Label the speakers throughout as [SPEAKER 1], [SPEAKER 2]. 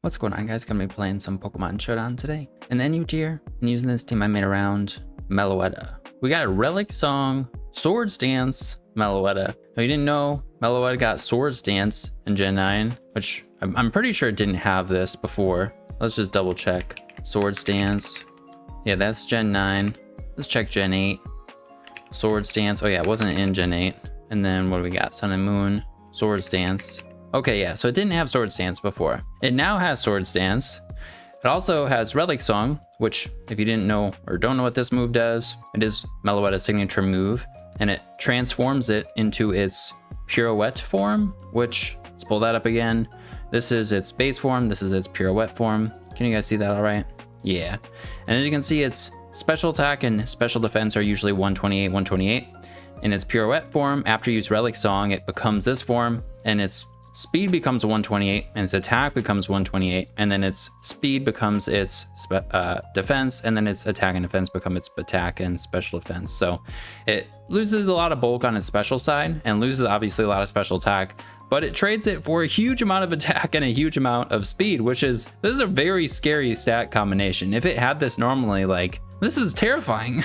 [SPEAKER 1] What's going on, guys? Gonna be playing some Pokemon Showdown today. In the NU tier, and using this team I made around Meloetta. We got a Relic Song, Swords Dance, Meloetta. Now, you didn't know Meloetta got Swords Dance in Gen 9, which I'm pretty sure it didn't have this before. Let's just double check. Swords Dance. Yeah, that's Gen 9. Let's check Gen 8. Swords Dance. Oh yeah, it wasn't in Gen 8. And then what do we got? Sun and Moon, Swords Dance. Okay, yeah, so it didn't have Swords Dance before. It now has Swords Dance. It also has Relic Song, which, if you didn't know or don't know what this move does, it is Meloetta's signature move, and it transforms it into its Pirouette form, which, let's pull that up again. This is its base form, this is its Pirouette form. Can you guys see that all right? Yeah. And as you can see, its special attack and special defense are usually 128, 128. In its Pirouette form, after you use Relic Song, it becomes this form, and its speed becomes 128, and its attack becomes 128, and then its speed becomes its defense, and then its attack and defense become its attack and special defense. So it loses a lot of bulk on its special side, and loses obviously a lot of special attack, but it trades it for a huge amount of attack and a huge amount of speed, this is a very scary stat combination. If it had this normally, like, this is terrifying.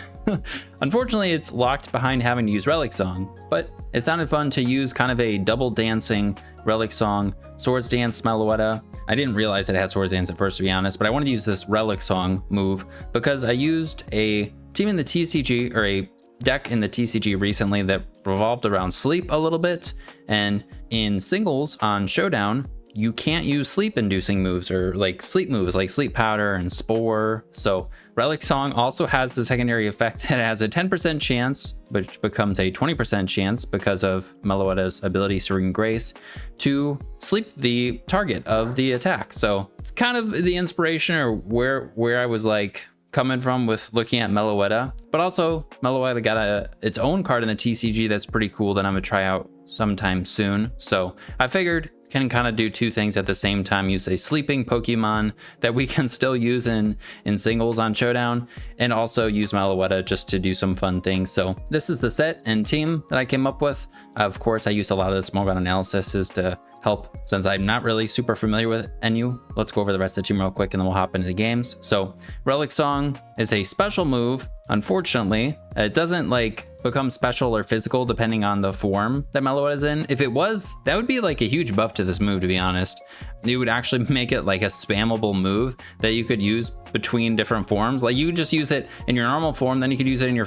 [SPEAKER 1] Unfortunately, it's locked behind having to use Relic Song, but it sounded fun to use kind of a double dancing Relic Song, Swords Dance, Meloetta. I didn't realize it had Swords Dance at first, to be honest, but I wanted to use this Relic Song move because I used a team in the TCG, or a deck in the TCG recently that revolved around sleep a little bit, and in singles on Showdown, you can't use sleep inducing moves or like sleep moves like Sleep Powder and Spore. So Relic Song also has the secondary effect that it has a 10% chance, which becomes a 20% chance because of Meloetta's ability Serene Grace, to sleep the target of the attack. So it's kind of the inspiration, or where I was like coming from with looking at Meloetta. But also Meloetta got its own card in the TCG that's pretty cool that I'm gonna try out sometime soon. So I figured can kind of do two things at the same time: use a sleeping Pokemon that we can still use in singles on Showdown, and also use Meloetta just to do some fun things. So this is the set and team that I came up with. Of course, I used a lot of the small gun analysis to help, since I'm not really super familiar with NU. Let's go over the rest of the team real quick and then we'll hop into the games. So Relic Song is a special move. Unfortunately, it doesn't like become special or physical depending on the form that Meloetta is in. If it was, that would be like a huge buff to this move, to be honest. It would actually make it like a spammable move that you could use between different forms. Like you could just use it in your normal form, then you could use it in your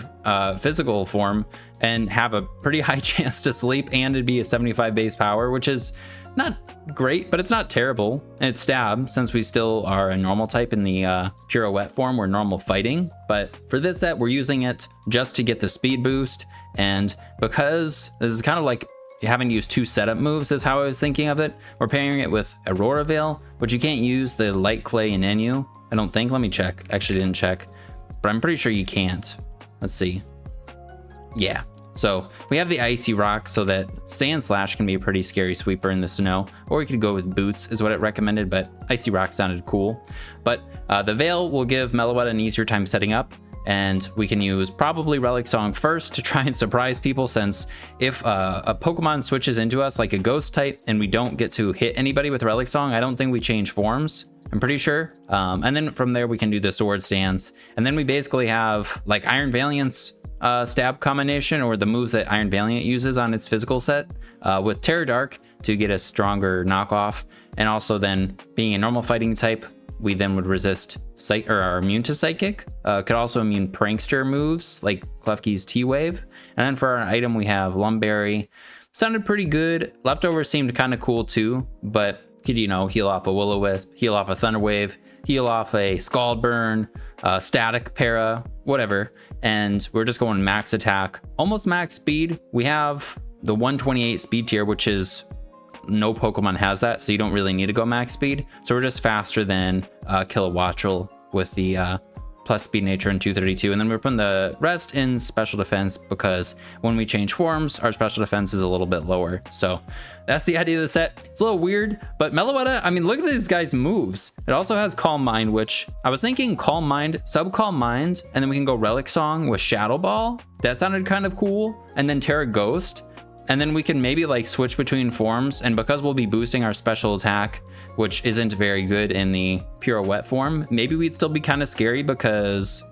[SPEAKER 1] physical form and have a pretty high chance to sleep, and it'd be a 75 base power, which is not great, but it's not terrible. And it's stab, since we still are a normal type in the Pirouette form. We're normal fighting, but for this set we're using it just to get the speed boost. And because this is kind of like having to use two setup moves is how I was thinking of it, we're pairing it with Aurora Veil, but you can't use the Light Clay in NU, I don't think. Let me check. Actually didn't check, but I'm pretty sure you can't. Let's see. Yeah. So we have the Icy Rock, so that Sand Slash can be a pretty scary sweeper in the snow, or you could go with Boots is what it recommended, but Icy Rock sounded cool. But the Veil will give Meloetta an easier time setting up, and we can use probably Relic Song first to try and surprise people, since if a Pokemon switches into us like a Ghost type and we don't get to hit anybody with Relic Song, I don't think we change forms, I'm pretty sure. And then from there we can do the Swords Dance, and then we basically have like Iron Valiant's stab combination, or the moves that Iron Valiant uses on its physical set, with Terror Dark to get a stronger knockoff. And also then being a normal fighting type, we then would resist or are immune to Psychic. Could also immune Prankster moves like Klefki's T-Wave. And then for our item we have Lumberry. Sounded pretty good. Leftovers seemed kind of cool too, but could, you know, heal off a Will-O-Wisp, heal off a Thunder Wave, heal off a Scald Burn, Static Para, whatever. And we're just going max attack, almost max speed. We have the 128 speed tier, which is no Pokemon has that, so you don't really need to go max speed. So we're just faster than Kilowattrel with the plus speed nature and 232, and then we're putting the rest in special defense because when we change forms, our special defense is a little bit lower. So that's the idea of the set. It's a little weird, but Meloetta, I mean, look at these guys' moves. It also has Calm Mind, which I was thinking Calm Mind, Sub Calm Mind, and then we can go Relic Song with Shadow Ball. That sounded kind of cool. And then Terra Ghost. And then we can maybe like switch between forms, and because we'll be boosting our special attack, which isn't very good in the pure wet form, maybe we'd still be kind of scary because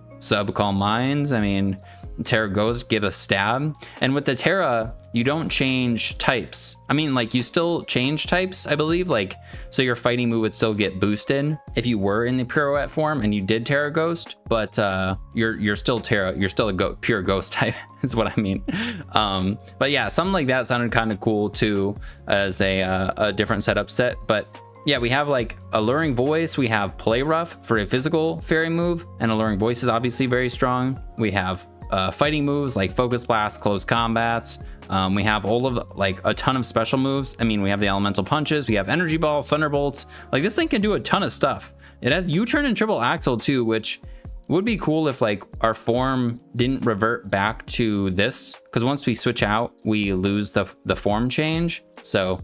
[SPEAKER 1] Calm Minds, I mean, Terra Ghost, give a stab. And with the Terra, you don't change types. I mean, like, you still change types, I believe, like, so your fighting move would still get boosted if you were in the pirouette form and you did Terra Ghost, but you're still a pure ghost type is what I mean. But yeah, something like that sounded kind of cool too, as a different setup set. But yeah, we have like Alluring Voice, we have Play Rough for a physical fairy move, and Alluring Voice is obviously very strong. We have fighting moves like Focus Blast, Close Combats. We have all of like a ton of special moves. I mean, we have the Elemental Punches, we have Energy Ball, Thunderbolts. Like, this thing can do a ton of stuff. It has U-turn and Triple Axle too, which would be cool if like our form didn't revert back to this, because once we switch out, we lose the form change. So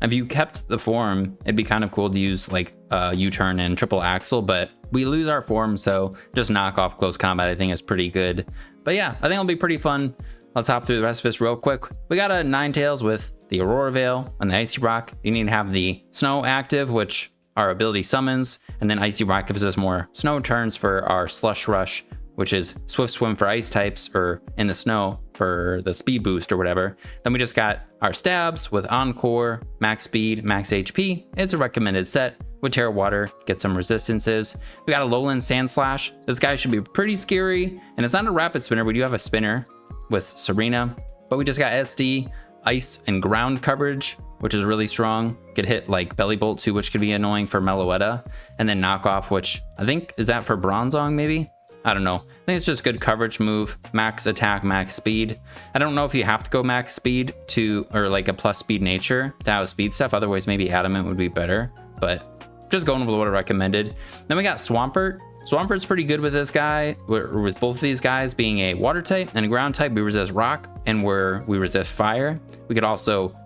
[SPEAKER 1] if you kept the form, it'd be kind of cool to use like U-turn and Triple Axle, but we lose our form, so just knock off Close Combat I think is pretty good. But yeah, I think it'll be pretty fun. Let's hop through the rest of this real quick. We got a Ninetales with the Aurora Veil and the Icy Rock. You need to have the Snow active, which our ability summons, and then Icy Rock gives us more snow turns for our Slush Rush, which is Swift Swim for ice types, or in the snow for the speed boost or whatever. Then we just got our Stabs with Encore, Max Speed, Max HP. It's a recommended set. With Terra Water, get some resistances. We got a Lowland Sand Slash. This guy should be pretty scary, and it's not a rapid spinner. We do have a spinner with Serena, but we just got SD, Ice, and Ground coverage, which is really strong. Could hit like Belly Bolt too, which could be annoying for Meloetta, and then Knockoff, which I think is that for Bronzong maybe? I don't know. I think it's just good coverage move, max attack, max speed. I don't know if you have to go max speed to, or like a plus speed nature to have speed stuff. Otherwise, maybe Adamant would be better, but just going with what I recommended. Then we got Swampert. Swampert's pretty good with this guy, with both of these guys being a water type and a ground type. We resist rock and we resist fire. We could also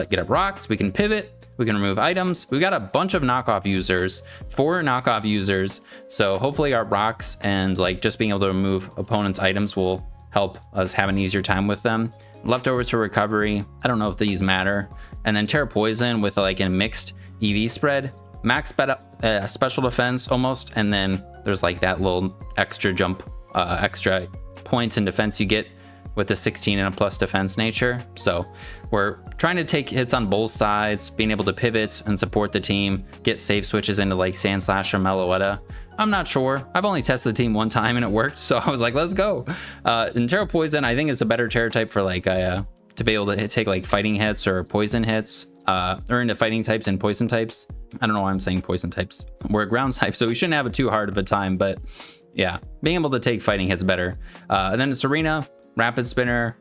[SPEAKER 1] get up rocks. We can pivot. We can remove items. We've got a bunch of knockoff users, 4 knockoff users. So hopefully our rocks and like just being able to remove opponents' items will help us have an easier time with them. Leftovers for recovery. I don't know if these matter. And then Terra Poison with like a mixed EV spread. Max special defense almost, and then there's like that little extra jump, extra points in defense you get with the 16 and a plus defense nature. So we're trying to take hits on both sides, being able to pivot and support the team, get save switches into like Sand Slash or Meloetta. I'm not sure. I've only tested the team one time and it worked, so I was like, let's go. And Terra Poison, I think, is a better Terra type for like to be able to take like fighting hits or poison hits, or into fighting types and poison types. I don't know why I'm saying poison types. We're a ground type, so we shouldn't have it too hard of a time, but yeah, being able to take fighting hits better. And then Serena, rapid spinner,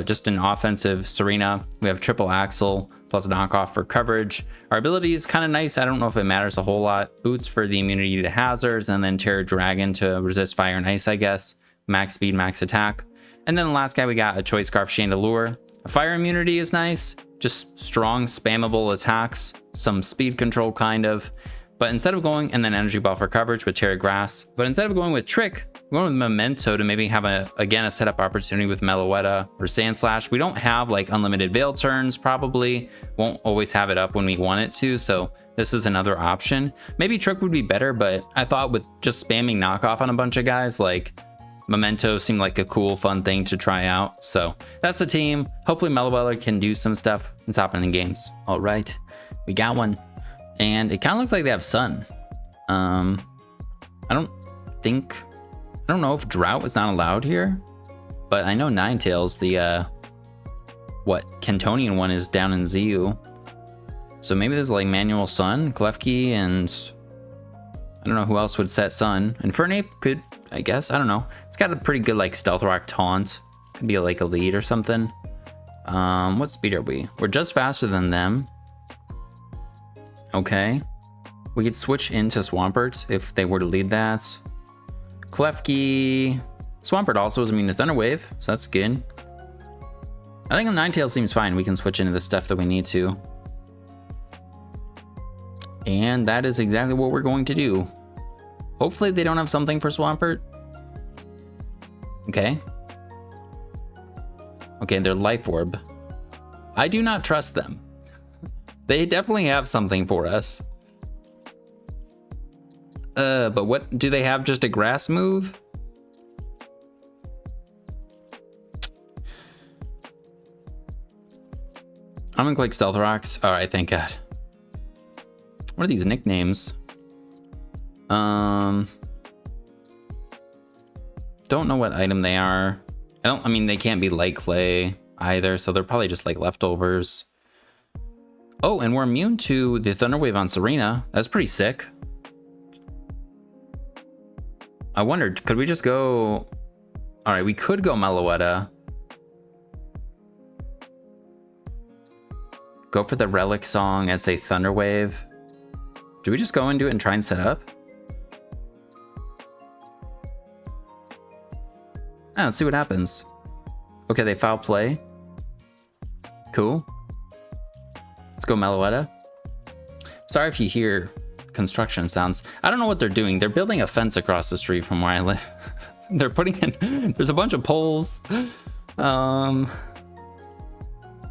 [SPEAKER 1] just an offensive Serena. We have Triple Axle plus knockoff for coverage. Our ability is kind of nice. I don't know if it matters a whole lot. Boots for the immunity to hazards, and then Terra Dragon to resist fire and ice, I guess. Max speed, max attack. And then the last guy, we got a Choice Scarf Chandelure. Fire immunity is nice. Just strong, spammable attacks, some speed control kind of. But instead of going, and then Energy Ball for coverage with Terra Grass. But instead of going with Trick, we're going with Memento to maybe have a setup opportunity with Meloetta or Sand Slash. We don't have like unlimited Veil turns, probably. Won't always have it up when we want it to, so this is another option. Maybe Trick would be better, but I thought with just spamming knockoff on a bunch of guys, like Memento seemed like a cool, fun thing to try out. So that's the team. Hopefully Meloetta can do some stuff and stop in games. All right, we got one. And it kind of looks like they have Sun. I don't know if Drought is not allowed here, but I know Ninetales, the Cantonian one, is down in ZU. So maybe there's like Manual Sun, Klefki, and I don't know who else would set Sun. And Fernape could, I guess, I don't know. It's got a pretty good like Stealth Rock taunt. Could be like a lead or something. What speed are we? We're just faster than them. Okay. We could switch into Swampert if they were to lead that. Klefki. Swampert also is immune to Thunder Wave, so that's good. I think the Ninetales seems fine. We can switch into the stuff that we need to. And that is exactly what we're going to do. Hopefully they don't have something for Swampert. Okay. Okay, their Life Orb. I do not trust them. They definitely have something for us. But what do they have? Just a grass move? I'm gonna click Stealth Rocks. All right, thank God. What are these nicknames? Don't know what item they are. I mean, they can't be light clay either, so they're probably just like leftovers. Oh, and we're immune to the Thunder Wave on Serena. That's pretty sick. I wondered, could we just go... All right, we could go Meloetta. Go for the Relic Song as they Thunder Wave. Do we just go into it and try and set up? Let's see what happens. Okay, they foul play. Cool. Let's go Meloetta. Sorry if you hear construction sounds. I don't know what they're doing. They're building a fence across the street from where I live. They're putting in... There's a bunch of poles. Let's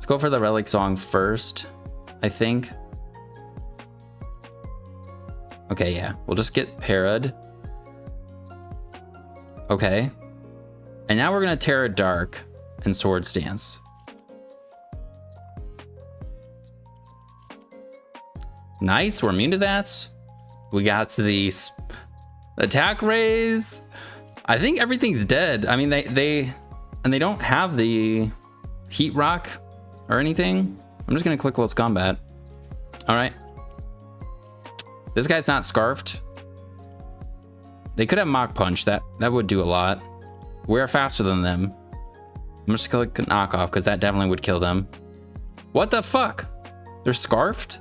[SPEAKER 1] go for the Relic Song first, I think. Okay, yeah. We'll just get Parad. Okay. And now we're going to Terra Dark and Swords Dance. Nice, we're immune to that. We got the attack raise. I think everything's dead. I mean, they don't have the heat rock or anything. I'm just gonna click close combat. All right. This guy's not scarfed. They could have Mach Punch. That would do a lot. We're faster than them. I'm just gonna click knockoff because that definitely would kill them. What the fuck? They're scarfed?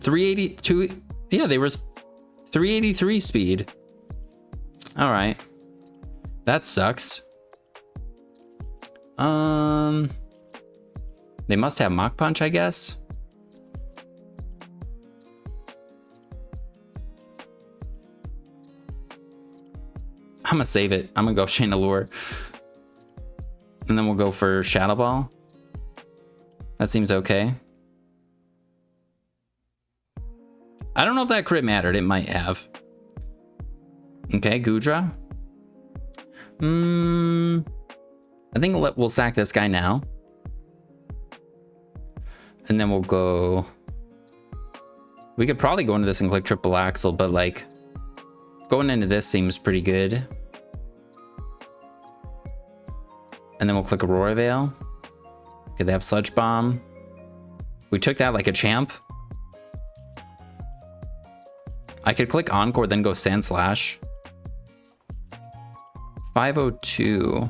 [SPEAKER 1] 382. Yeah, they were 383 speed. All right. That sucks. They must have Mach Punch, I guess. I'm gonna save it. I'm gonna go Chandelure. And then we'll go for Shadow Ball. That seems okay. I don't know if that crit mattered. It might have. Okay, Gudra. I think we'll sack this guy now. And then we'll go... We could probably go into this and click Triple Axle, but like... Going into this seems pretty good. And then we'll click Aurora Veil. Okay, they have Sludge Bomb. We took that like a champ. I could click Encore, then go Sand Slash. 502.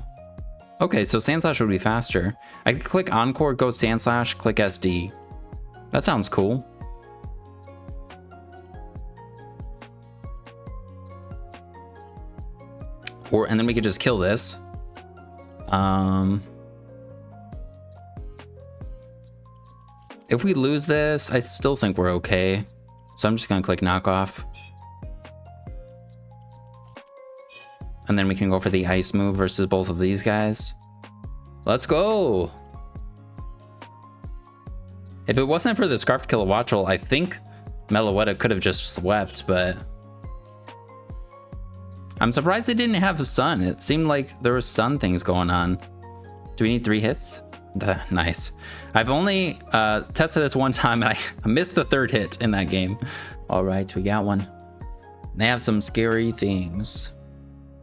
[SPEAKER 1] Okay, so Sand Slash would be faster. I could click Encore, go Sand Slash, click SD. That sounds cool. And then we could just kill this. If we lose this, I still think we're okay. So I'm just gonna click knockoff. And then we can go for the ice move versus both of these guys. Let's go. If it wasn't for the Scarfed Kilowattrel, I think Meloetta could have just swept, but I'm surprised they didn't have a sun. It seemed like there was sun things going on. Do we need 3 hits? Nice. I've only tested this one time and I missed the 3rd hit in that game. All right, we got one. They have some scary things.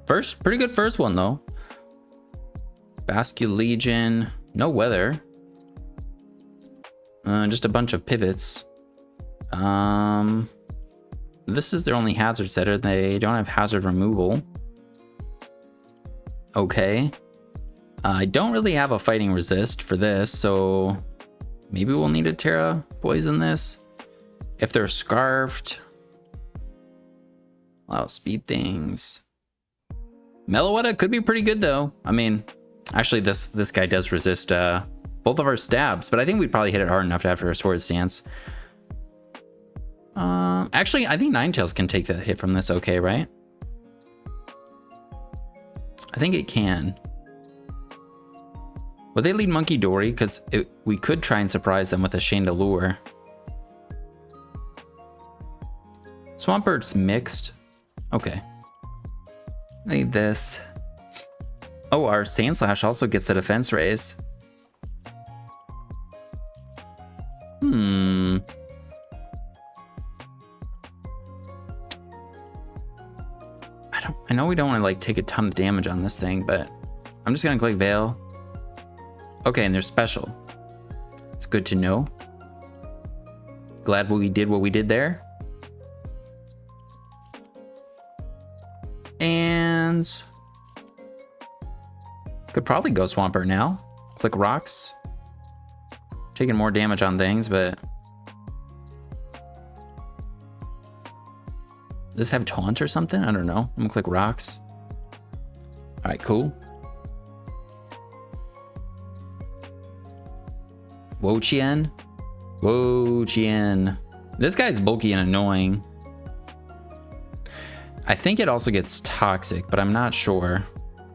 [SPEAKER 1] Pretty good first one though. Bascule Legion, no weather. Just a bunch of pivots. This is their only hazard setter. They don't have hazard removal. Okay. I don't really have a fighting resist for this, so maybe we'll need a Terra Poison this. If they're scarfed. Allow speed things. Meloetta could be pretty good though. I mean, actually this guy does resist both of our stabs, but I think we'd probably hit it hard enough after a Swords Dance. Actually, I think Ninetales can take the hit from this okay, right? I think it can. Would they lead Monkey Dory? Because we could try and surprise them with a Chandelure. Swampert mixed. Okay. Need this. Oh, our Sandslash also gets a defense raise. I know we don't want to like take a ton of damage on this thing, but I'm just gonna click Veil. Okay, and they're special. It's good to know. Glad we did what we did there. And could probably go Swampert now. Click Rocks. Taking more damage on things, but does this have Taunt or something? I don't know. I'm gonna click Rocks. All right, cool. Wo-Chien. Wo-Chien. This guy's bulky and annoying. I think it also gets Toxic, but I'm not sure.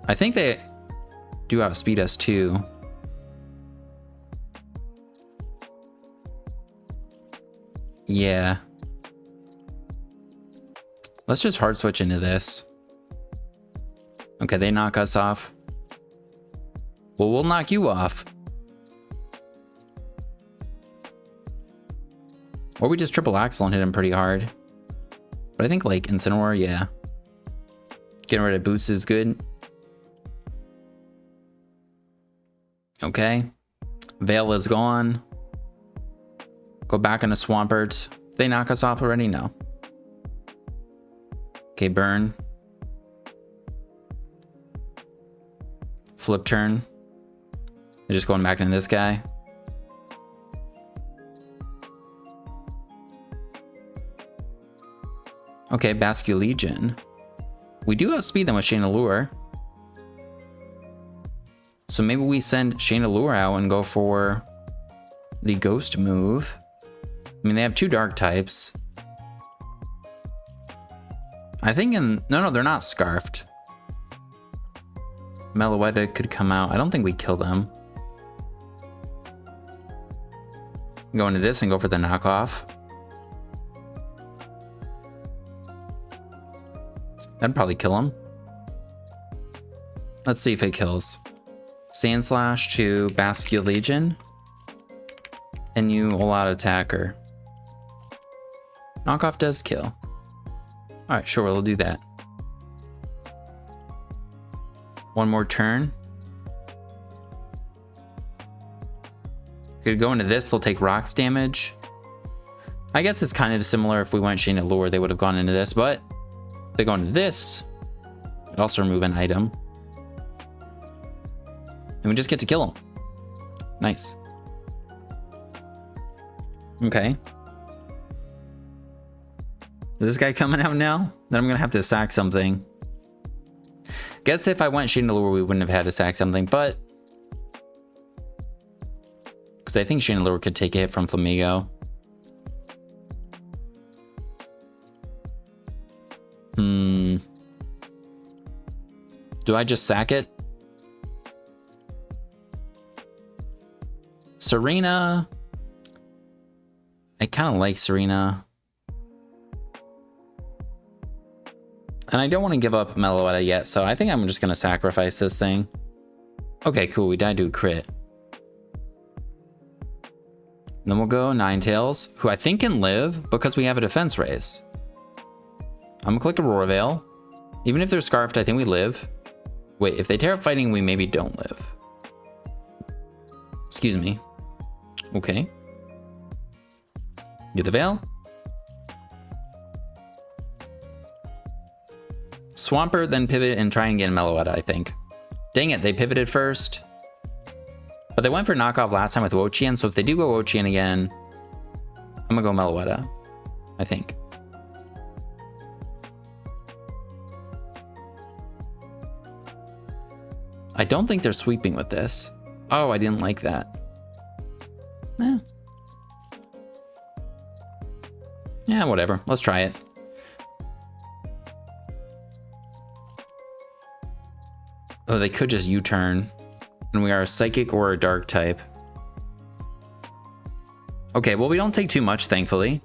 [SPEAKER 1] I think they do outspeed us too. Yeah. Let's just hard switch into this. Okay, they knock us off. Well, we'll knock you off. Or we just triple axle and hit him pretty hard. But I think like Incineroar, yeah. Getting rid of boots is good. Okay. Veil is gone. Go back into Swampert. They knock us off already? No. Okay, burn. Flip turn. They're just going back into this guy. Okay, Basculegion. We do outspeed them with Chandelure. So maybe we send Chandelure out and go for the Ghost move. I mean, they have two Dark types. I think no, they're not Scarfed. Meloetta could come out. I don't think we kill them. Go into this and go for the knockoff. That'd probably kill him. Let's see if it kills. Sandslash to Basculegion. And you all-out attacker. Knockoff does kill. Alright, sure, we'll do that. One more turn. Could go into this, they'll take rocks damage. I guess it's kind of similar. If we went Chandelure, they would have gone into this, but if they go into this, it also remove an item. And we just get to kill them. Nice. Okay. Is this guy coming out now? Then I'm gonna have to sack something. Guess if I went Chandelure, we wouldn't have had to sack something, but because I think Chandelure could take a hit from Flamigo. Do I just sack it? Serena. I kind of like Serena. And I don't want to give up Meloetta yet, so I think I'm just going to sacrifice this thing. Okay, cool. We died to a crit. Then we'll go Ninetales, who I think can live because we have a defense raise. I'm going to click Aurora Veil. Even if they're Scarfed, I think we live. Wait, if they tear up fighting, we maybe don't live. Excuse me. Okay. Do the Veil. Swampert, then pivot and try and get Meloetta, I think. Dang it, they pivoted first. But they went for knockoff last time with Wo-Chien, so if they do go Wo-Chien again, I'm gonna go Meloetta, I think. I don't think they're sweeping with this. Oh, I didn't like that. Yeah, whatever. Let's try it. Oh, they could just U-turn And we are a psychic or a dark type. Okay, well, we don't take too much, thankfully.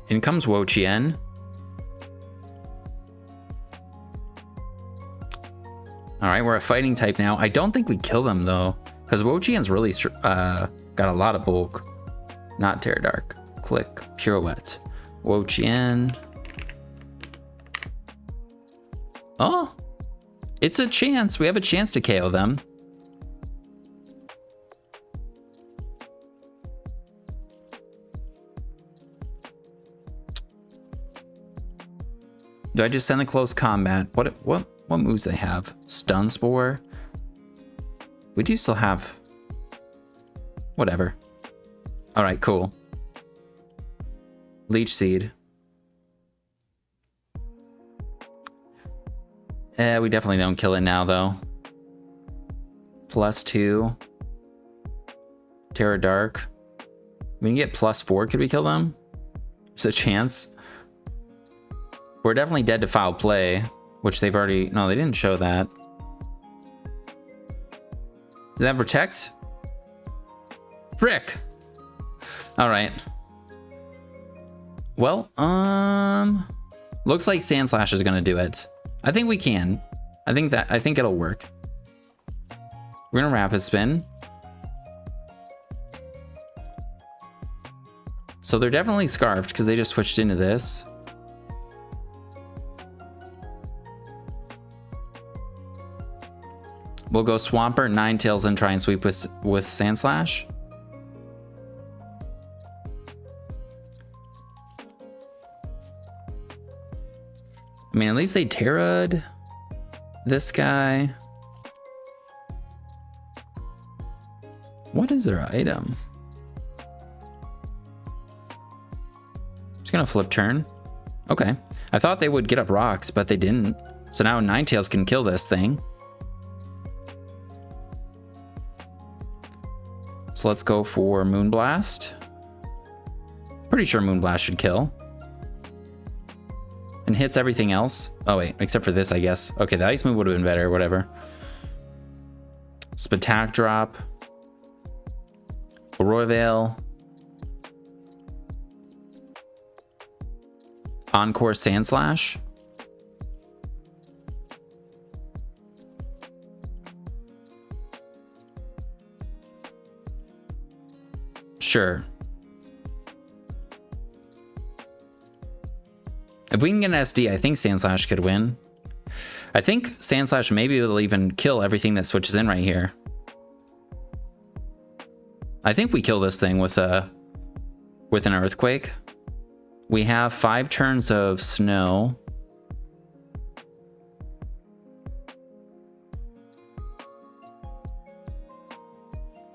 [SPEAKER 1] In comes Wo-Chien. All right, we're a fighting type now. I don't think we kill them, though, because Wo-Chien's really got a lot of bulk. Not Terra Dark. Click. Pirouette. Wo-Chien. Oh! It's a chance. We have a chance to KO them. Do I just send the close combat? What moves they have? Stun Spore? We do still have... Whatever. Alright, cool. Leech Seed. We definitely don't kill it now, though. +2. Terra Dark. We can get +4. Could we kill them? There's a chance. We're definitely dead to foul play, which they've already... No, they didn't show that. Did that protect? Frick! Alright. Well, looks like Sandslash is gonna do it. I think we can. I think it'll work. We're gonna Rapid Spin. So they're definitely Scarfed because they just switched into this. We'll go Swampert, Ninetales, and try and sweep with Sandslash. I mean, at least they Terra'd this guy. What is their item? Just gonna flip turn. Okay. I thought they would get up rocks, but they didn't. So now Ninetales can kill this thing. So let's go for Moonblast. Pretty sure Moonblast should kill. And hits everything else. Oh wait, except for this, I guess. Okay, the ice move would have been better, whatever. Spatak Drop. Royvale. Encore Sandslash. Sure. If we can get an SD, I think Sandslash could win. I think Sandslash maybe will even kill everything that switches in right here. I think we kill this thing with an Earthquake. We have 5 turns of Snow.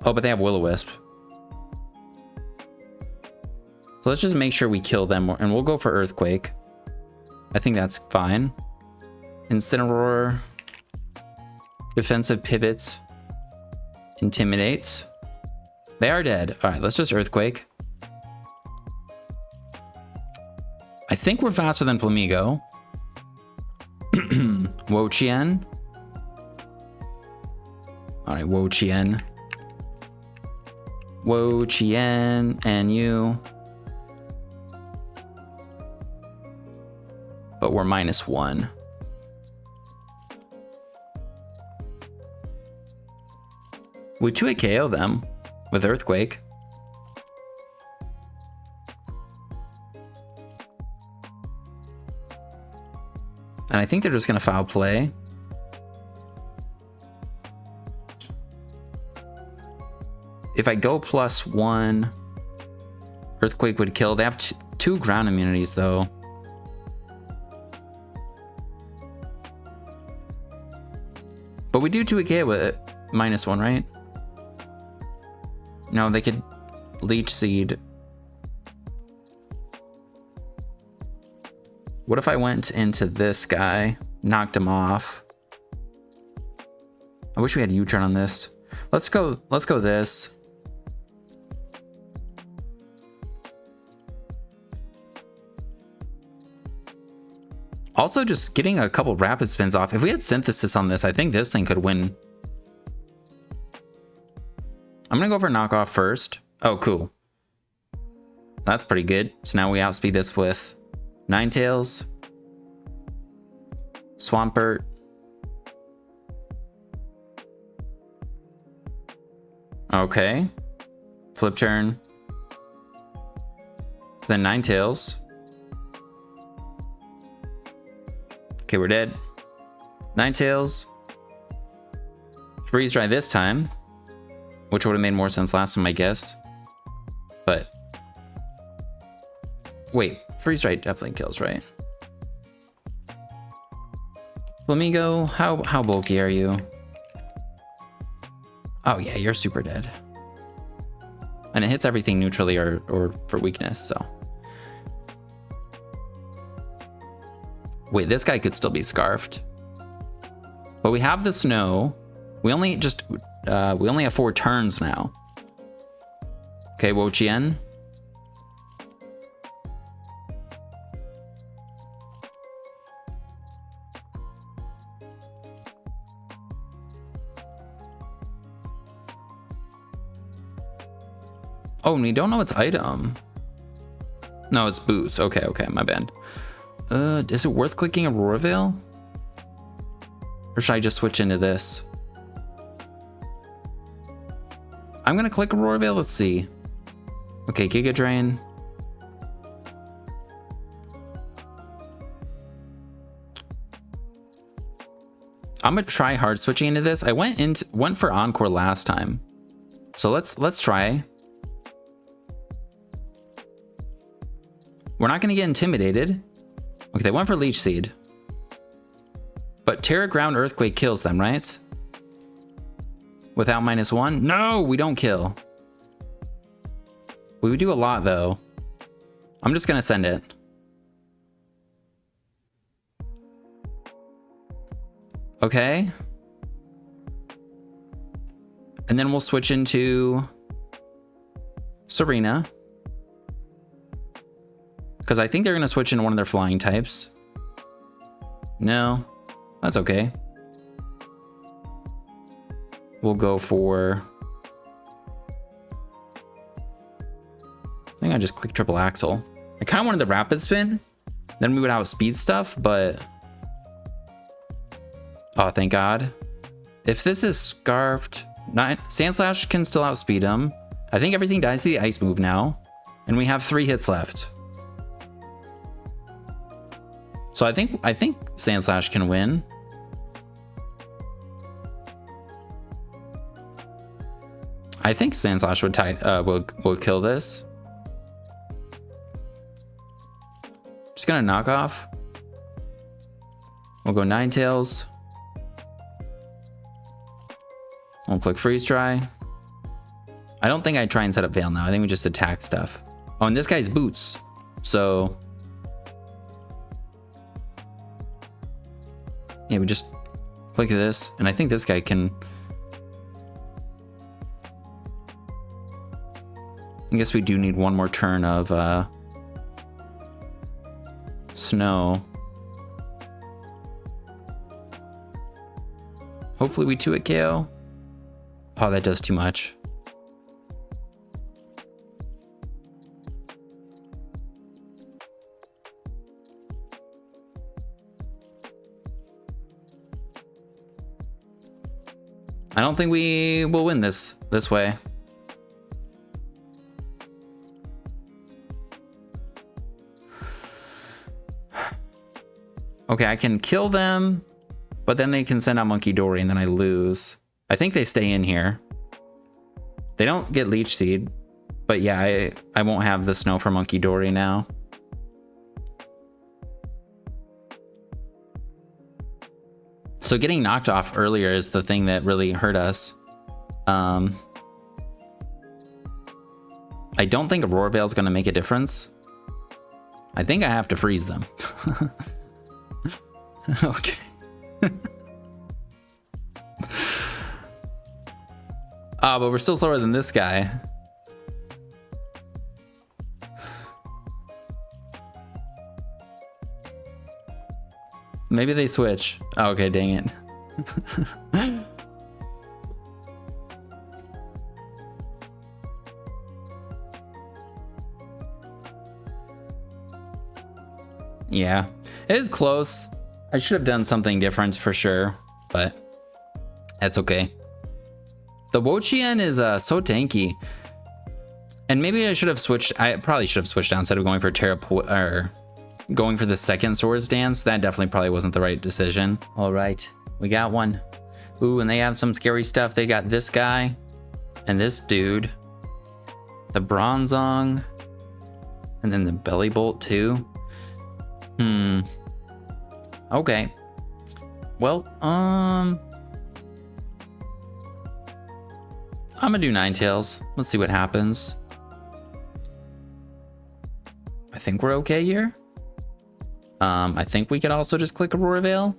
[SPEAKER 1] Oh, but they have Will-O-Wisp. So let's just make sure we kill them, and we'll go for Earthquake. I think that's fine. Incineroar. Defensive Pivots. Intimidates. They are dead. All right, let's just Earthquake. I think we're faster than Flamigo. Wo-Chien. All right, Wo-Chien. Wo-Chien and you. But we're -1. We 2-hit KO them with Earthquake. And I think they're just going to foul play. If I go +1, Earthquake would kill. They have 2 ground immunities, though. But we do 2-hit KO with it. -1, right? No, they could Leech Seed. What if I went into this guy, knocked him off? I wish we had U-turn on this. Let's go this. Also, just getting a couple rapid spins off. If we had synthesis on this, I think this thing could win. I'm gonna go for knockoff first. Oh, cool. That's pretty good. So now we outspeed this with Ninetales, Swampert, okay, flip turn, then Ninetales. Okay, we're dead. Ninetales, freeze dry this time, which would have made more sense last time, I guess. But wait, freeze dry definitely kills, right? Flamingo, how bulky are you? Oh yeah, you're super dead. And it hits everything neutrally or for weakness, so. Wait, this guy could still be scarfed. But we have the snow. We only have 4 turns now. Okay, Wo-Chien. Oh, and we don't know its item. No, it's boots. Okay, my bad. Is it worth clicking Aurora Veil? Or should I just switch into this? I'm gonna click Aurora Veil, let's see. Okay, Giga Drain. I'm gonna try hard switching into this. I went for Encore last time. So let's try. We're not gonna get intimidated. Okay, they went for Leech Seed. But Terra Ground Earthquake kills them, right? Without -1? No, we don't kill. We would do a lot though. I'm just gonna send it. Okay. And then we'll switch into Serena. Because I think they're going to switch into one of their flying types. No, that's okay. We'll go for... I think I just clicked triple axle. I kind of wanted the rapid spin. Then we would outspeed stuff, but... Oh, thank God. If this is scarfed... Sandslash can still outspeed him. I think everything dies to the ice move now. And we have 3 hits left. So I think Sandslash can win. I think Sandslash will kill this. Just gonna knock off. We'll go Ninetales. We'll click freeze dry. I don't think I try and set up Veil now. I think we just attack stuff. Oh, and this guy's boots. So yeah, we just click this, and I think this guy can... I guess we do need one more turn of snow. Hopefully we 2-hit KO. Oh, that does too much. I don't think we will win this way. Okay, I can kill them, but then they can send out Monkey Dory and then I lose. I think they stay in here. They don't get Leech Seed, but yeah, I won't have the snow for Monkey Dory now. So getting knocked off earlier is the thing that really hurt us. I don't think Aurora Veil is going to make a difference. I think I have to freeze them. Okay. But we're still slower than this guy. Maybe they switch. Oh, okay, dang it. Yeah, it is close. I should have done something different for sure, but that's okay. The Wo-Chien is so tanky. And maybe I should have switched. I probably should have switched out instead of going for or going for the second Swords Dance. That definitely probably wasn't the right decision. All right, we got one. Ooh, and they have some scary stuff. They got this guy and this dude, the Bronzong, and then the Belly Bolt too. Okay. Well, I'm gonna do Ninetales. Let's see what happens. I think we're okay here. I think we could also just click Aurora Veil.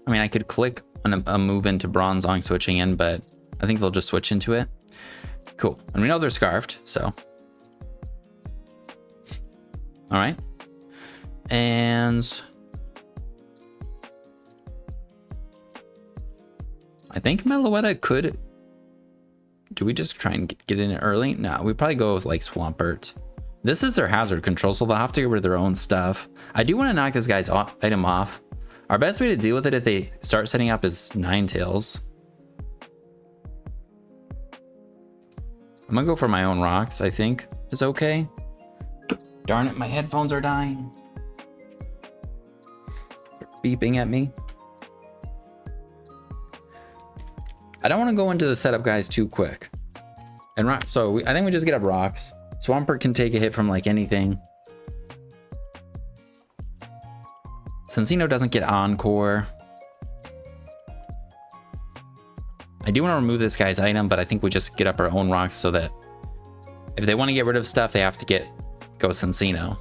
[SPEAKER 1] I mean, I could click on a move into Bronzong switching in, but I think they'll just switch into it. Cool. And we know they're scarfed, so. All right. And I think Meloetta could. Do we just try and get in early? No, we probably go with like Swampert. This is their hazard control, so they'll have to get rid of their own stuff. I do want to knock this guy's item off. Our best way to deal with it if they start setting up is Ninetales. I'm gonna go for my own rocks, I think is okay. Darn it, my headphones are dying. They're beeping at me. I don't want to go into the setup guys too quick. And so I think we just get up rocks. Swampert can take a hit from like anything. Sensino doesn't get Encore. I do want to remove this guy's item, but I think we just get up our own rocks so that if they want to get rid of stuff, they have to go Sensino.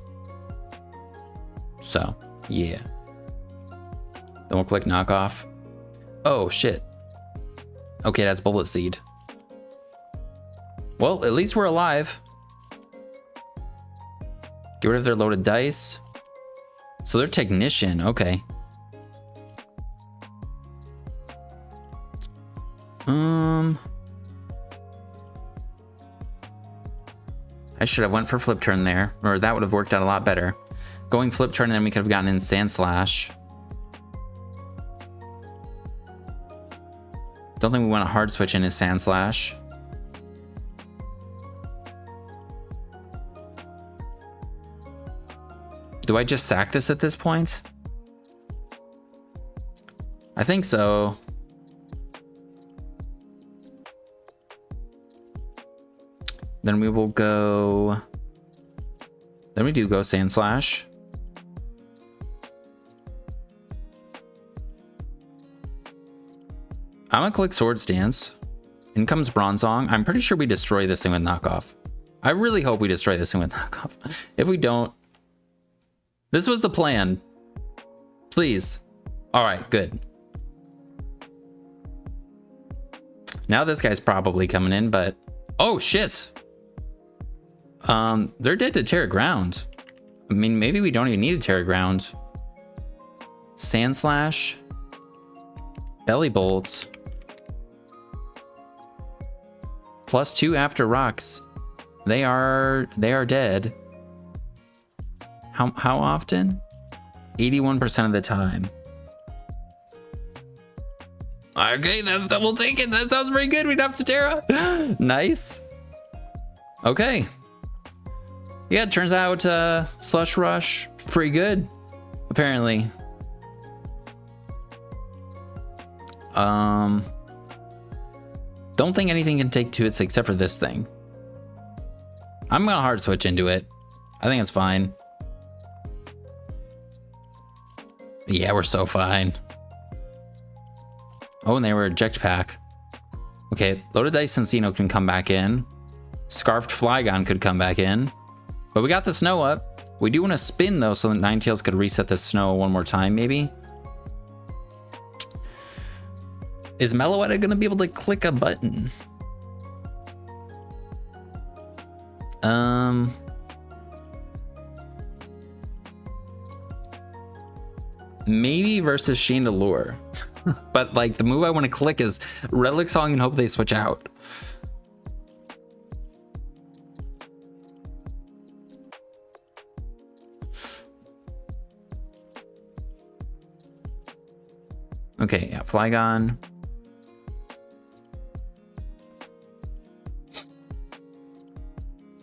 [SPEAKER 1] So, yeah. Then we'll click knockoff. Oh, shit. Okay, that's Bullet Seed. Well, at least we're alive. Get rid of their loaded dice. So they're Technician, okay. I should have went for Flip Turn there, or that would have worked out a lot better. Going Flip Turn, and then we could have gotten in Sand Slash. Don't think we want a hard switch in his Sand Slash. Do I just sack this at this point? I think so. Then we will go. Then we do go Sand Slash. I'm gonna click Swords Dance. In comes Bronzong. I'm pretty sure we destroy this thing with knockoff. I really hope we destroy this thing with knockoff. If we don't, this was the plan. Please. All right, good. Now this guy's probably coming in, but oh shit. They're dead to Terra Ground. I mean, maybe we don't even need a Terra Ground. Sand Slash. Belly Bolt. +2 after rocks. They are dead. How often? 81% of the time. Okay, that's double taken. That sounds pretty good. We'd have to Terra. Nice. Okay. Yeah, it turns out Slush Rush pretty good, apparently. Don't think anything can take 2 hits except for this thing. I'm gonna hard switch into it. I think it's fine. Yeah, we're so fine. Oh, and they were eject pack. Okay, loaded dice Sensino can come back in. Scarfed Flygon could come back in. But we got the snow up. We do want to spin though, so that Ninetales could reset the snow one more time, maybe. Is Meloetta gonna be able to click a button? Maybe versus Chandelure. But like the move I want to click is Relic Song and hope they switch out. Okay, yeah, Flygon.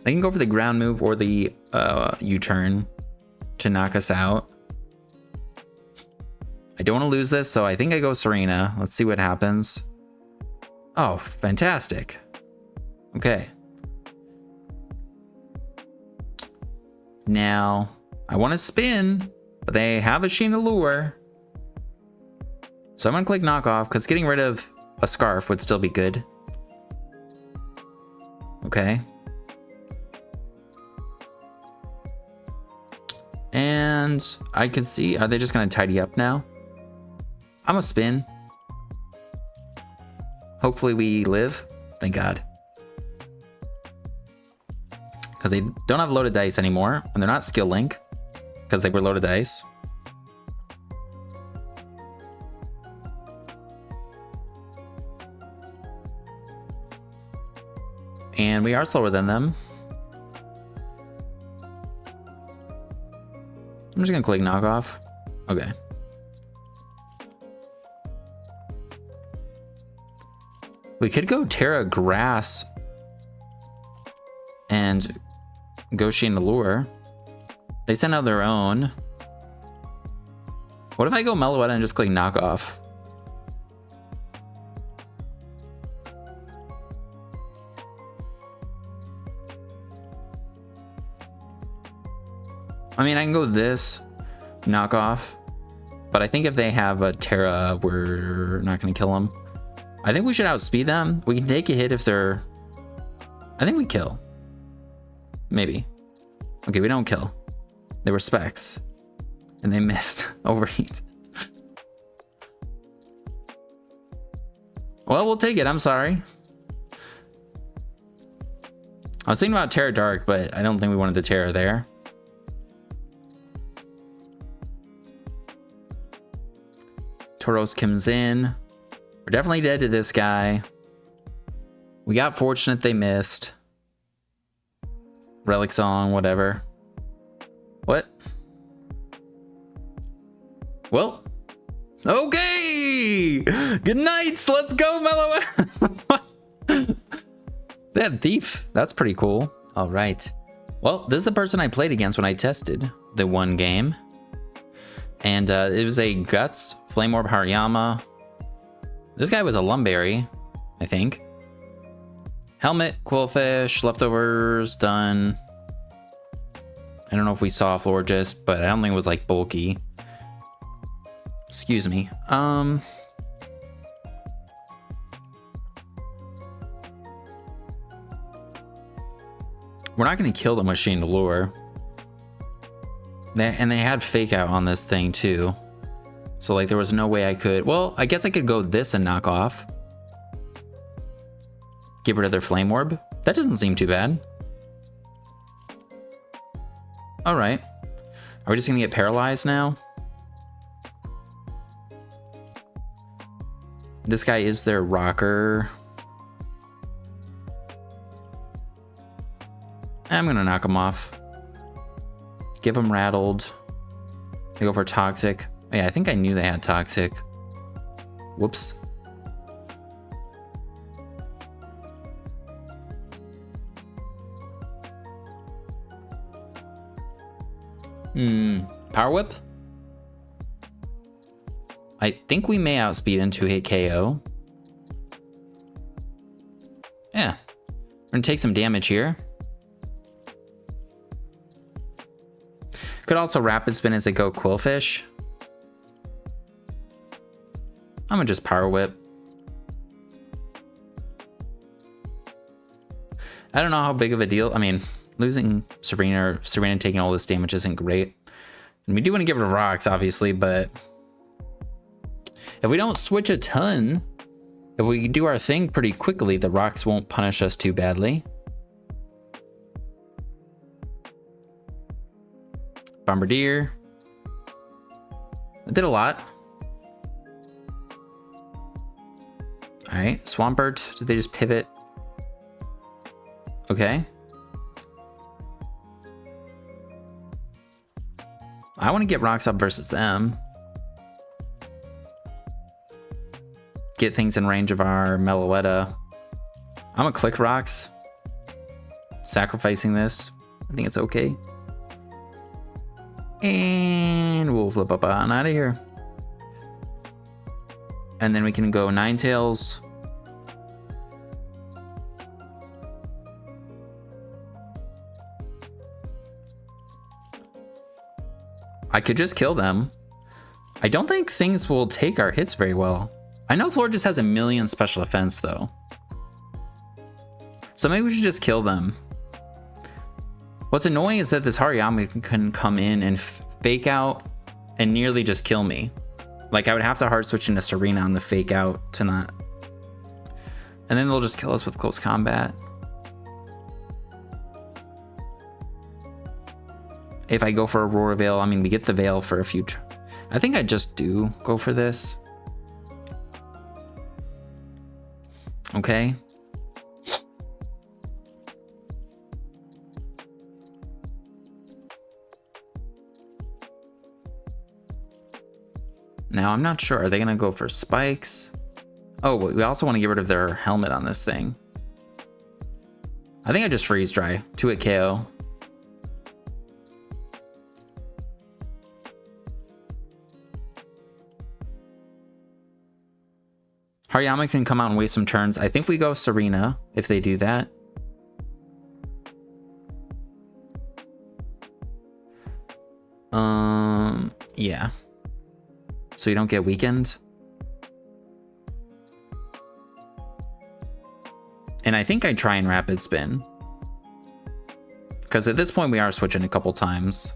[SPEAKER 1] I can go for the ground move or the U-turn to knock us out. I don't want to lose this, so I think I go Serena. Let's see what happens. Oh, fantastic. Okay. Now, I want to spin, but they have a Chandelure. So I'm going to click knockoff because getting rid of a Scarf would still be good. Okay. And I can see, are they just going to tidy up now? I'm gonna spin. Hopefully we live. Thank God. Because they don't have loaded dice anymore, and they're not skill link because they were loaded dice. And we are slower than them. I'm just gonna click knockoff. Okay. We could go Terra Grass and go Chandelure. They sent out their own. What if I go Meloetta and just click knockoff? I mean, I can go this knockoff, but I think if they have a Terra, we're not going to kill them. I think we should outspeed them. We can take a hit if they're... I think we kill. Maybe. Okay, we don't kill. They were specs. And they missed. Overheat. Well, we'll take it. I'm sorry. I was thinking about Terra Dark, but I don't think we wanted the Terra there. Tauros comes in. We're definitely dead to this guy. We got fortunate they missed. Relic Song, whatever. What? Well. Okay! Good night! Let's go, Meloetta! They had Thief. That's pretty cool. All right. Well, this is the person I played against when I tested the one game. And it was a Guts, Flame Orb Hariyama. This guy was a Lumberry, I think. Helmet, Quillfish, Leftovers, done. I don't know if we saw Florges, but I don't think it was like bulky. Excuse me. We're not going to kill them with Chandelure. And they had Fake Out on this thing too. So like there was no way I could... Well, I guess I could go this and knock off. Get rid of their Flame Orb. That doesn't seem too bad. Alright. Are we just going to get paralyzed now? This guy is their rocker. I'm going to knock him off. Give him rattled. They go for toxic. Oh, yeah, I think I knew they had toxic. Whoops. Power Whip? I think we may outspeed into hit KO. Yeah. We're gonna take some damage here. Could also Rapid Spin as they go Quillfish. I'm gonna just Power Whip. I don't know how big of a deal. I mean, losing Serena or Serena taking all this damage isn't great. And we do want to get rid of rocks, obviously, but if we don't switch a ton, if we do our thing pretty quickly, the rocks won't punish us too badly. Bombardier. It did a lot. All right, Swampert, did they just pivot? Okay. I want to get rocks up versus them. Get things in range of our Meloetta. I'm gonna click rocks. Sacrificing this. I think it's okay. And we'll flip up on out of here. And then we can go Ninetales. I could just kill them. I don't think things will take our hits very well. I know Floor just has a million special defense though. So maybe we should just kill them. What's annoying is that this Hariyama can come in and fake out and nearly just kill me. Like I would have to hard switch into Serena on the fake out to not. And then they'll just kill us with close combat. If I go for Aurora Veil, I mean, we get the Veil for a future. I think I just do go for this. Okay. Now, I'm not sure. Are they going to go for spikes? Oh, we also want to get rid of their helmet on this thing. I think I just freeze dry. 2-hit KO. Hariyama can come out and waste some turns. I think we go Serena if they do that. Yeah. So you don't get weakened. And I think I try and rapid spin. Because at this point we are switching a couple times.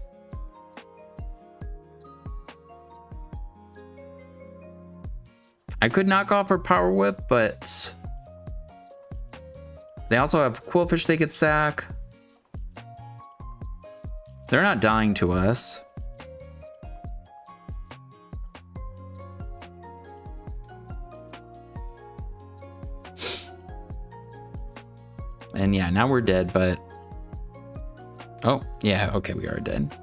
[SPEAKER 1] I could knock off her Power Whip, but they also have Quillfish they could sack. They're not dying to us. And yeah, now we're dead, but... Oh, yeah, okay, we are dead.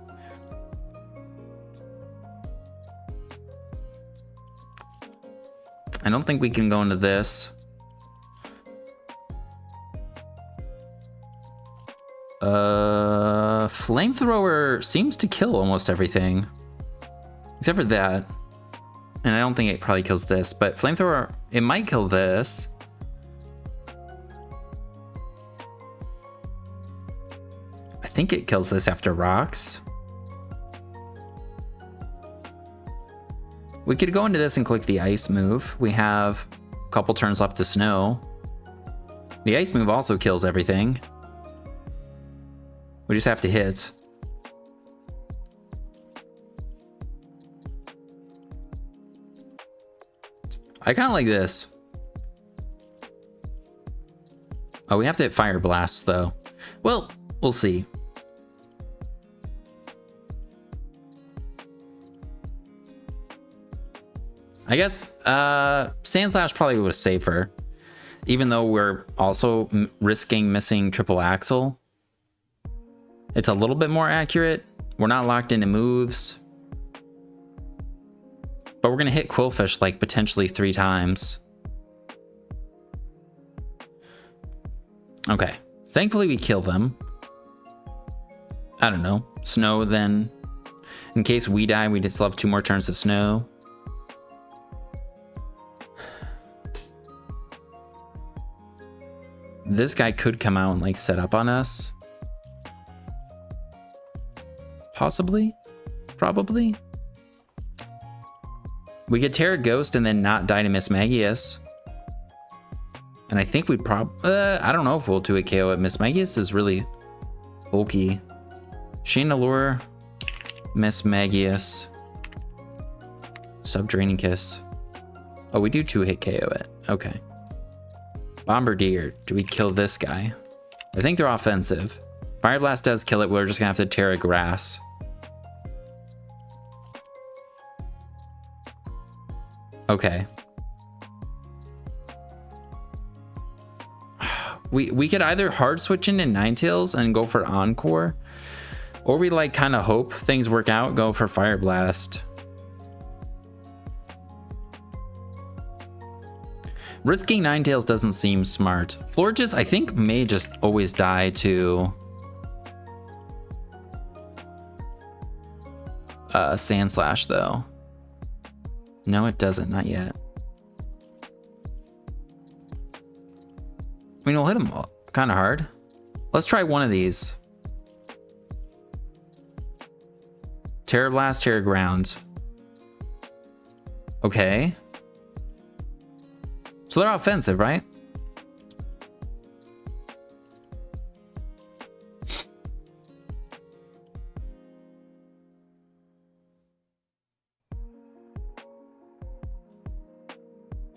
[SPEAKER 1] I don't think we can go into this. Flamethrower seems to kill almost everything. Except for that. And I don't think it probably kills this, but Flamethrower, it might kill this. I think it kills this after rocks. We could go into this and click the ice move. We have a couple turns left to snow. The ice move also kills everything. We just have to hit. I kind of like this. Oh, we have to hit Fire Blast though. Well, we'll see. I guess Sand Slash probably was safer, even though we're also risking missing Triple Axle. It's a little bit more accurate. We're not locked into moves, but we're gonna hit Quillfish like potentially 3 times. Okay, thankfully we kill them. I don't know, snow then. In case we die, we just have 2 more turns of snow. This guy could come out and like set up on us. Possibly, probably. We could Terra Ghost and then not die to Miss Magius. And I think we'd I don't know if we'll do a KO at Miss Magius is really bulky. Chandelure, Miss Magius, Subdraining Kiss. Oh, we do 2-hit KO it. Okay. Bombardier. Do we kill this guy? I think they're offensive. Fire Blast does kill it. We're just gonna have to Terra Grass. Okay. We could either hard switch into Ninetales and go for Encore, or we like kind of hope things work out, go for Fire Blast. Risking Ninetales doesn't seem smart. Florges, I think, may just always die to Sand Slash, though. No, it doesn't. Not yet. I mean, we'll hit him kind of hard. Let's try one of these. Terra Blast, Terra Ground. Okay. So they're offensive, right?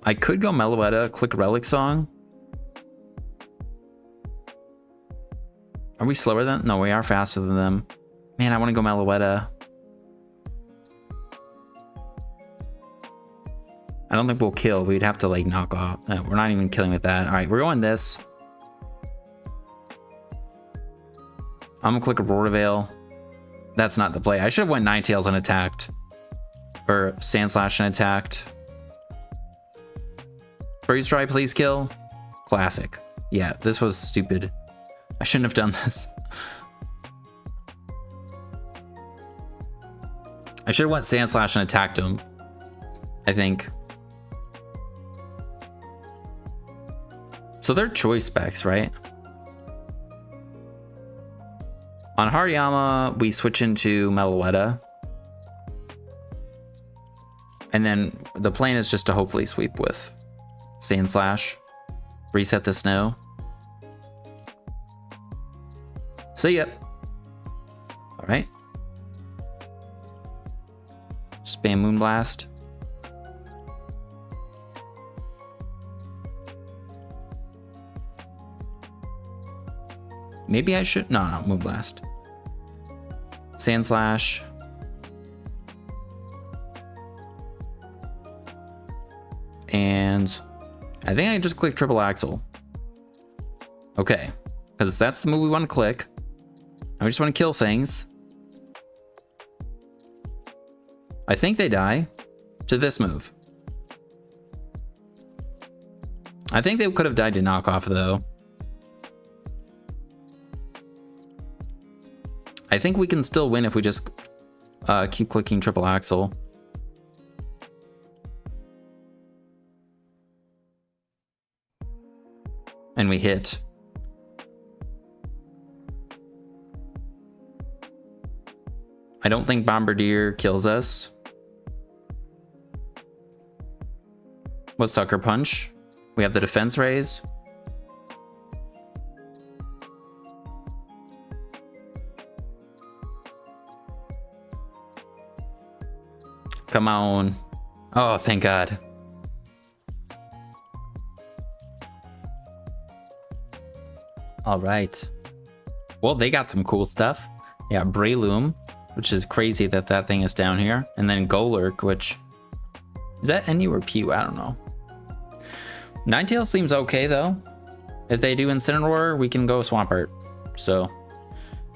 [SPEAKER 1] I could go Meloetta, click Relic Song. Are we slower than? No, we are faster than them. Man, I want to go Meloetta. I don't think we'll kill. We'd have to like knock off. No, we're not even killing with that. All right, we're going this. I'm gonna click Aurora Veil. That's not the play. I should have went Ninetales and attacked. Or Sand Slash and attacked. Freeze Dry, please kill. Classic. Yeah, this was stupid. I shouldn't have done this. I should have went Sand Slash and attacked him, I think. So they're choice specs, right? On Hariyama, we switch into Meloetta. And then the plan is just to hopefully sweep with Sand Slash. Reset the snow. So yep. All right. Spam Moonblast. Maybe I should. No, Moonblast. Sand Slash. And I think I just click Triple Axle. Okay. Because that's the move we want to click. I just want to kill things. I think they die to this move. I think they could have died to knockoff though. I think we can still win if we just keep clicking Triple Axle. And we hit. I don't think Bombardier kills us. What's Sucker Punch? We have the defense raise. Come on. Oh, thank God. All right. Well, they got some cool stuff. Yeah, Breloom, which is crazy that that thing is down here. And then Golurk, which... Is that NU or PU? I don't know. Ninetales seems okay, though. If they do Incineroar, we can go Swampert. So...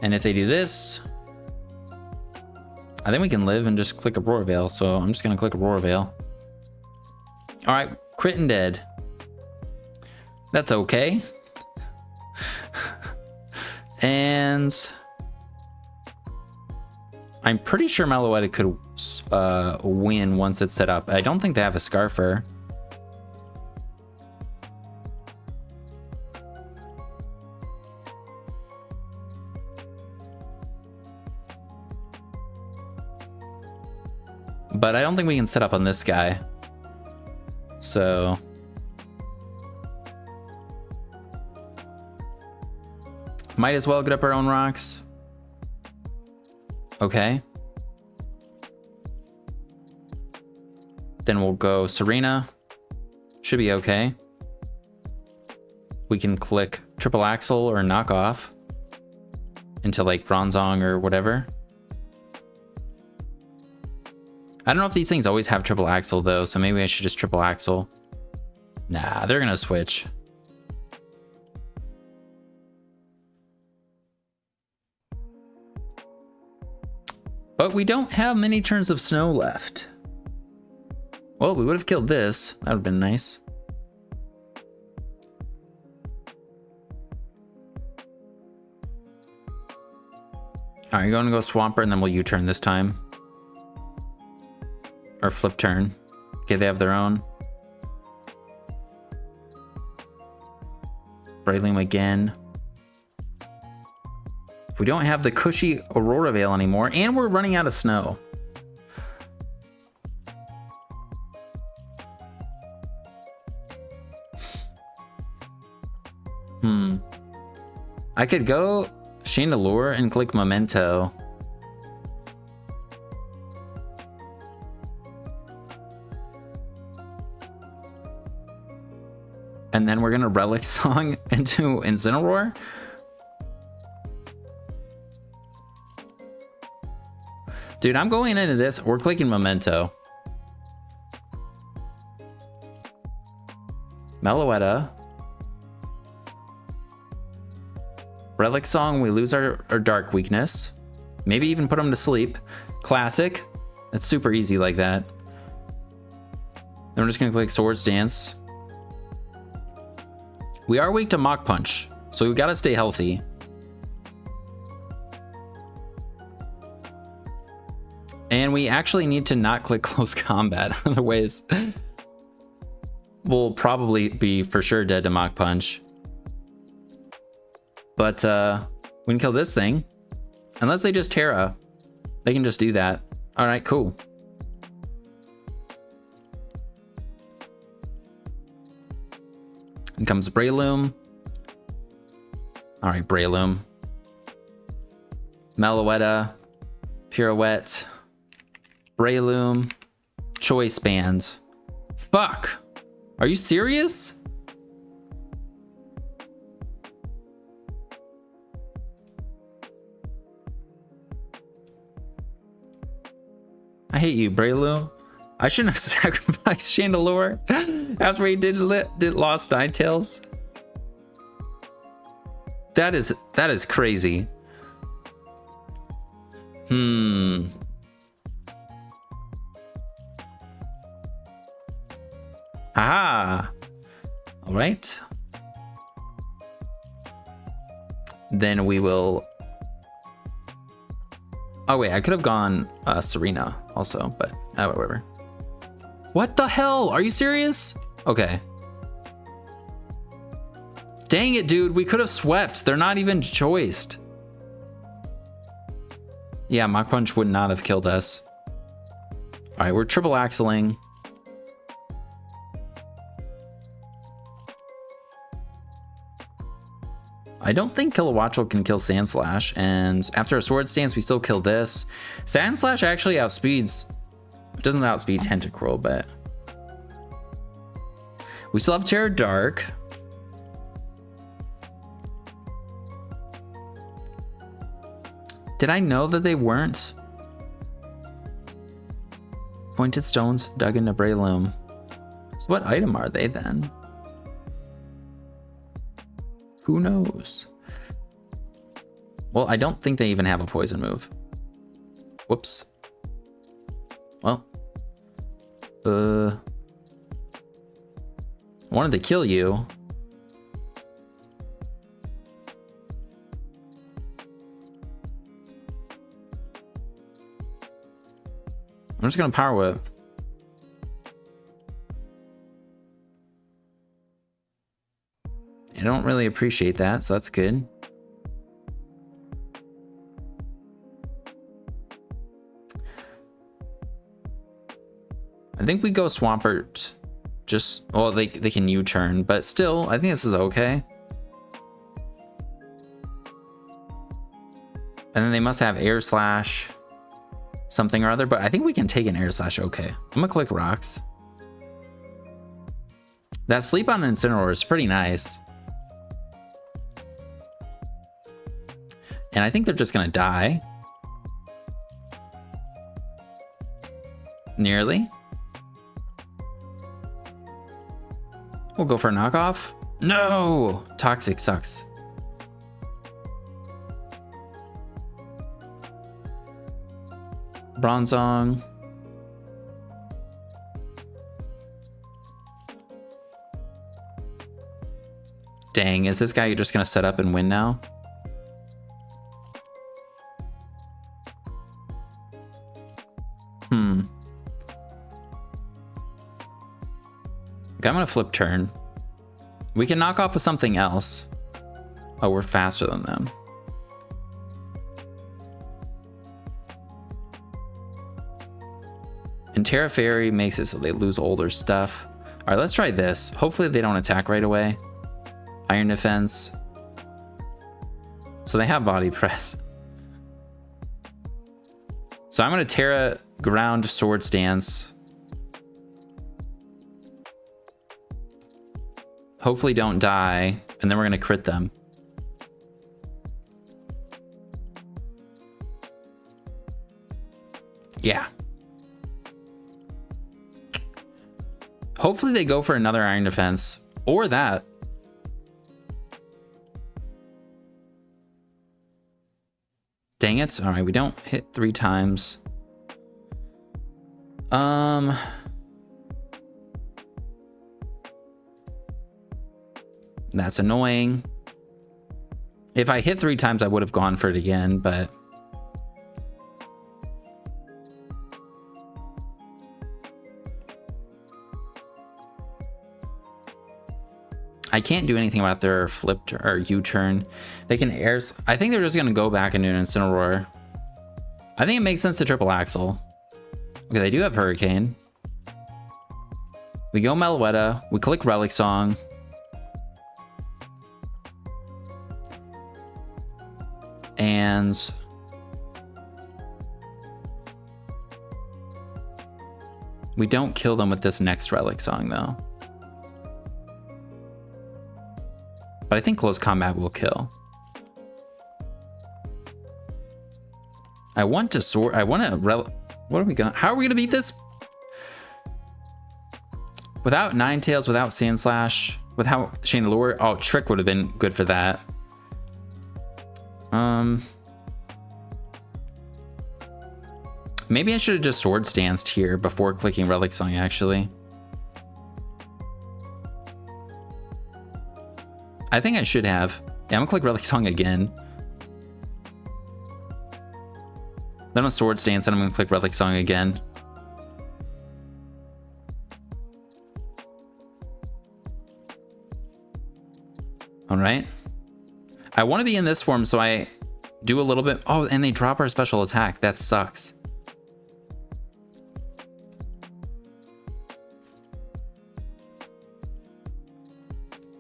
[SPEAKER 1] And if they do this... I think we can live and just click Aurora Veil. So I'm just going to click Aurora Veil. Alright, crit and dead. That's okay. And... I'm pretty sure Meloetta could win once it's set up. I don't think they have a Scarfer. But I don't think we can set up on this guy. So... Might as well get up our own rocks. Okay. Then we'll go Serena. Should be okay. We can click Triple Axle or Knockoff into like Bronzong or whatever. I don't know if these things always have triple axle though, so maybe I should just triple axle. Nah, they're gonna switch. But we don't have many turns of snow left. Well, we would have killed this. That would have been nice. All right, you're gonna go Swampert and then we'll U-turn this time. Or flip turn. Okay, they have their own. Breloom again. We don't have the cushy Aurora Veil anymore, and we're running out of snow. I could go Chandelure and click Memento. And then we're gonna Relic Song into Incineroar. Dude, I'm going into this. We're clicking Memento. Meloetta. Relic Song, we lose our dark weakness. Maybe even put him to sleep. Classic. It's super easy like that. Then we're just gonna click Swords Dance. We are weak to Mach Punch, so we gotta stay healthy. And we actually need to not click Close Combat, otherwise we'll probably be for sure dead to Mach Punch. But we can kill this thing. Unless they just Terra, they can just do that. All right, cool. And comes Breloom. All right, Breloom. Meloetta. Pirouette. Breloom. Choice Band. Fuck. Are you serious? I hate you, Breloom. I shouldn't have sacrificed Chandelure after he did lost Ninetales. That is crazy. Haha. All right. Then we will. Oh wait, I could have gone Serena also, but whatever. What the hell? Are you serious? Okay. Dang it, dude. We could have swept. They're not even choiced. Yeah, Mach Punch would not have killed us. All right, we're triple axling. I don't think Kilowattrel can kill Sandslash, and after a Sword Stance, we still kill this. Sandslash actually outspeeds. It doesn't outspeed Tentacruel, but we still have Terra Dark. Did I know that they weren't? Pointed stones dug into Breloom. So what item are they then? Who knows? Well, I don't think they even have a poison move. Whoops. Well. I wanted to kill you. I'm just gonna Power Whip. I don't really appreciate that, so that's good. I think we go Swampert. Just, well, they can U-turn, but still, I think this is okay. And then they must have Air Slash, something or other, but I think we can take an Air Slash okay. I'm gonna click Rocks. That Sleep on Incineroar is pretty nice. And I think they're just gonna die. Nearly. We'll go for a knockoff. No! Toxic sucks. Bronzong. Dang, is this guy just gonna set up and win now? Okay, I'm gonna flip turn. We can knock off with something else. Oh, we're faster than them. And Terra Fairy makes it so they lose older stuff. All right, let's try this. Hopefully they don't attack right away. Iron Defense. So they have Body Press. So I'm gonna Terra Ground Sword Stance. Hopefully don't die, and then we're gonna crit them. Yeah. Hopefully they go for another Iron Defense, or that. Dang it. All right, we don't hit 3 times. That's annoying. If I hit 3 times, I would have gone for it again, but I can't do anything about their flip or U-turn. They can airs. I think they're just gonna go back and do an Incineroar. I think it makes sense to triple Axle. Okay, they do have Hurricane. We go Meloetta. We click Relic Song. And we don't kill them with this next Relic Song though. But I think close combat will kill. I want to sword. I want to what are we gonna? How are we gonna beat this? Without Ninetales, without Sandslash, without Chandelure. Oh, Trick would have been good for that. Maybe I should have just Sword Stanced here before clicking Relic Song, actually. I think I should have. Yeah, I'm gonna click Relic Song again. Then a Sword Stance, and I'm gonna click Relic Song again. All right. I want to be in this form, so I do a little bit. Oh, and they drop our special attack. That sucks.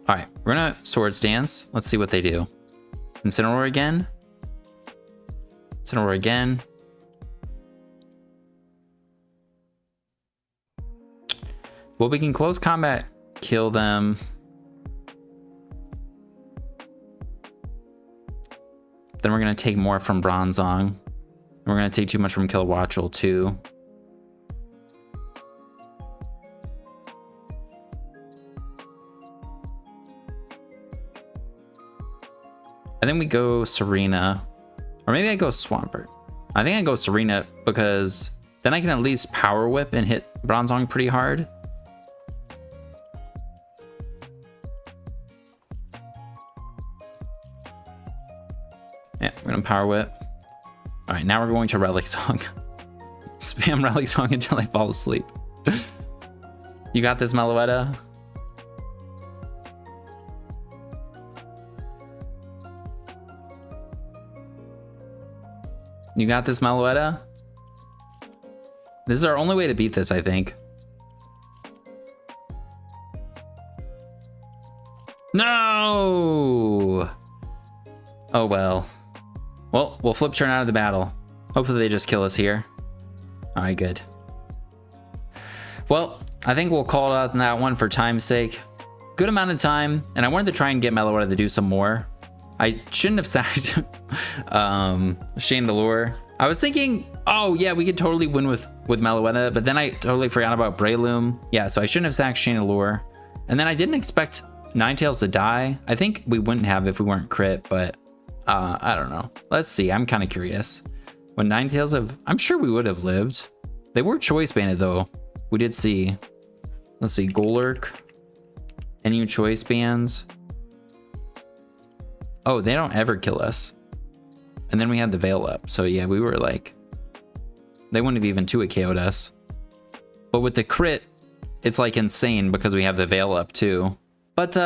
[SPEAKER 1] All right, we're gonna Sword Stance. Let's see what they do. Incineroar again. Incineroar again. Well, we can close combat, kill them. Then we're gonna take more from Bronzong. And we're gonna take too much from Kilowattrel too. I think we go Serena, or maybe I go Swampert. I think I go Serena because then I can at least Power Whip and hit Bronzong pretty hard. Yeah, we're gonna Power Whip. All right, now we're going to Relic Song. Spam Relic Song until I fall asleep. You got this, Meloetta. You got this, Meloetta? This is our only way to beat this, I think. No! Oh, well. Well, we'll flip turn out of the battle. Hopefully they just kill us here. All right, good. Well, I think we'll call it out on that one for time's sake. Good amount of time, and I wanted to try and get Meloetta to do some more. I shouldn't have sacked Chandelure. I was thinking, oh yeah, we could totally win with with Meloetta, but then I totally forgot about Breloom. Yeah, so I shouldn't have sacked Chandelure. And then I didn't expect Ninetales to die. I think we wouldn't have if we weren't crit, but I don't know. Let's see. I'm kind of curious. When Ninetales have, I'm sure we would have lived. They were choice banded though. We did see, let's see, Golurk, NU choice bands. Oh, they don't ever kill us. And then we had the veil up. So yeah, we were like, they wouldn't have even 2-hit KO'd us. But with the crit, it's like insane because we have the veil up too. But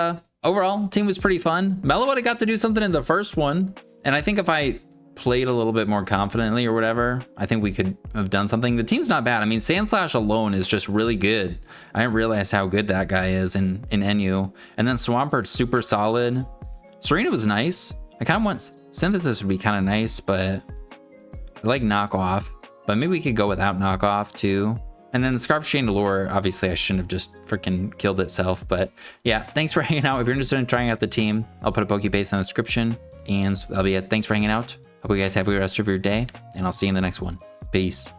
[SPEAKER 1] overall, team was pretty fun. Meloetta got to do something in the first one. And I think if I played a little bit more confidently or whatever, I think we could have done something. The team's not bad. I mean, Sandslash alone is just really good. I didn't realize how good that guy is in NU. And then Swampert's super solid. Serena was nice. I kind of want Synthesis would be kind of nice, but I like Knockoff. But maybe we could go without Knockoff too. And then the Scarf Chandelure, obviously I shouldn't have just freaking killed itself. But yeah, thanks for hanging out. If you're interested in trying out the team, I'll put a Pokebase in the description. And that'll be it. Thanks for hanging out. Hope you guys have a good rest of your day. And I'll see you in the next one. Peace.